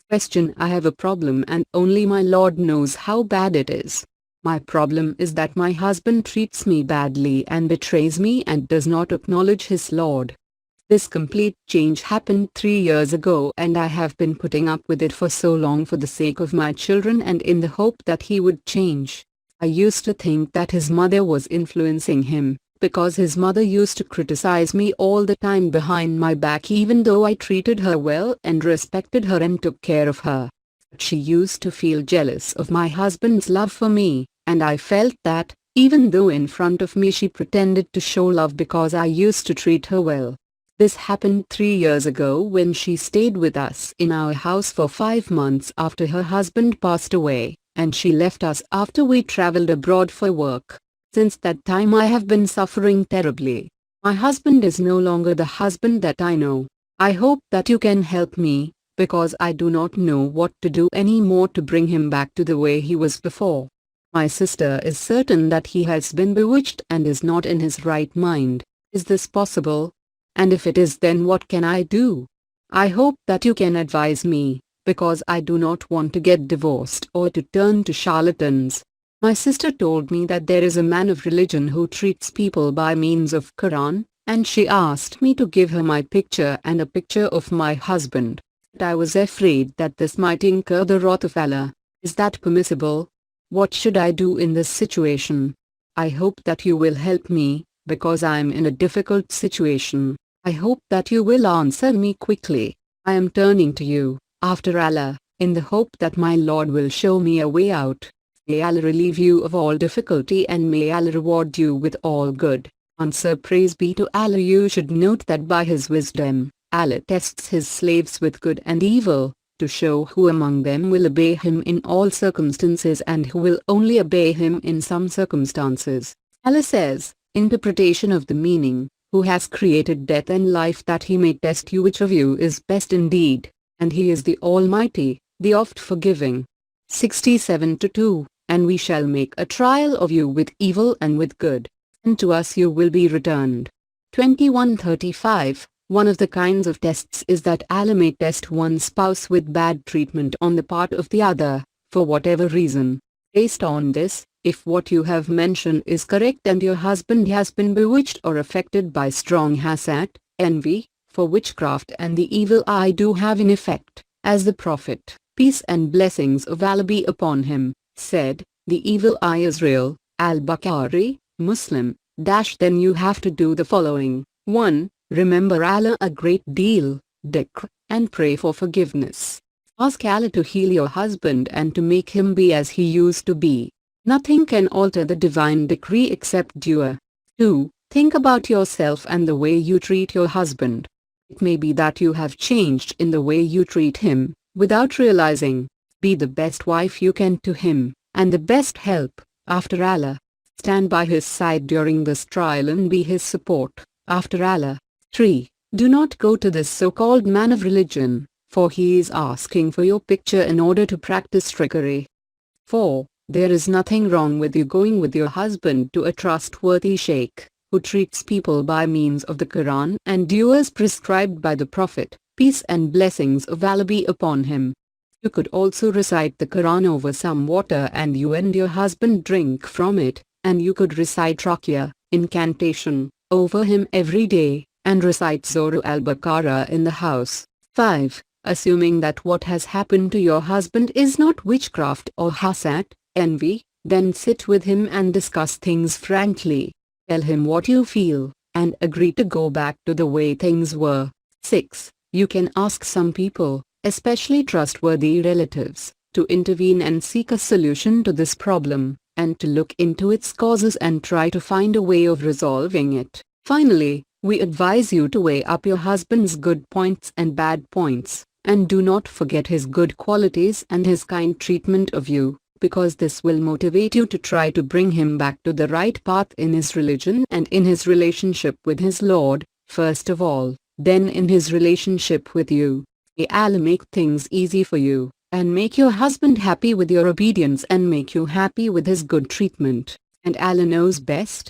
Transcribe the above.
Question: I have a problem and only my Lord knows how bad it is. My problem is that my husband treats me badly and betrays me and does not acknowledge his Lord. This complete change happened 3 years ago and I have been putting up with it for so long for the sake of my children and in the hope that he would change. I used to think that his mother was influencing him, because his mother used to criticize me all the time behind my back even though I treated her well and respected her and took care of her. But she used to feel jealous of my husband's love for me, and I felt that, even though in front of me she pretended to show love because I used to treat her well. This happened 3 years ago when she stayed with us in our house for 5 months after her husband passed away, and she left us after we traveled abroad for work. Since that time I have been suffering terribly. My husband is no longer the husband that I know. I hope that you can help me, because I do not know what to do anymore to bring him back to the way he was before. My sister is certain that he has been bewitched and is not in his right mind. Is this possible? And if it is, then what can I do? I hope that you can advise me, because I do not want to get divorced or to turn to charlatans. My sister told me that there is a man of religion who treats people by means of Quran, and she asked me to give her my picture and a picture of my husband. But I was afraid that this might incur the wrath of Allah. Is that permissible? What should I do in this situation? I hope that you will help me, because I am in a difficult situation. I hope that you will answer me quickly. I am turning to you, after Allah, in the hope that my Lord will show me a way out. May Allah relieve you of all difficulty and may Allah reward you with all good. Answer: praise be to Allah. You should note that by His wisdom, Allah tests His slaves with good and evil, to show who among them will obey Him in all circumstances and who will only obey Him in some circumstances. Allah says, interpretation of the meaning, who has created death and life that He may test you which of you is best indeed, and He is the Almighty, the oft forgiving. 67-2. And we shall make a trial of you with evil and with good, and to us you will be returned. 21-35. One of the kinds of tests is that Allah may test one spouse with bad treatment on the part of the other, for whatever reason. Based on this, if what you have mentioned is correct and your husband has been bewitched or affected by strong hasad, envy, for witchcraft and the evil eye do have in effect, as the Prophet, peace and blessings of Allah be upon him, said, the evil eye is real. Al-Bukhari, Muslim. Then you have to do the following. 1. Remember Allah a great deal, dhikr, and pray for forgiveness. Ask Allah to heal your husband and to make him be as he used to be. Nothing can alter the divine decree except dua. 2. Think about yourself and the way you treat your husband. It may be that you have changed in the way you treat him, without realizing. Be the best wife you can to him, and the best help, after Allah. Stand by his side during this trial and be his support, after Allah. 3. Do not go to this so-called man of religion, for he is asking for your picture in order to practice trickery. 4. There is nothing wrong with you going with your husband to a trustworthy sheikh, who treats people by means of the Quran and duas prescribed by the Prophet, peace and blessings of Allah be upon him. You could also recite the Quran over some water and you and your husband drink from it, and you could recite Ruqya, incantation, over him every day, and recite Surah Al-Baqarah in the house. 5. Assuming that what has happened to your husband is not witchcraft or hasad, envy, then sit with him and discuss things frankly. Tell him what you feel, and agree to go back to the way things were. 6. You can ask some people, especially trustworthy relatives, to intervene and seek a solution to this problem, and to look into its causes and try to find a way of resolving it. Finally, we advise you to weigh up your husband's good points and bad points, and do not forget his good qualities and his kind treatment of you, because this will motivate you to try to bring him back to the right path in his religion and in his relationship with his Lord, first of all, then in his relationship with you. May Allah make things easy for you, and make your husband happy with your obedience and make you happy with his good treatment, and Allah knows best.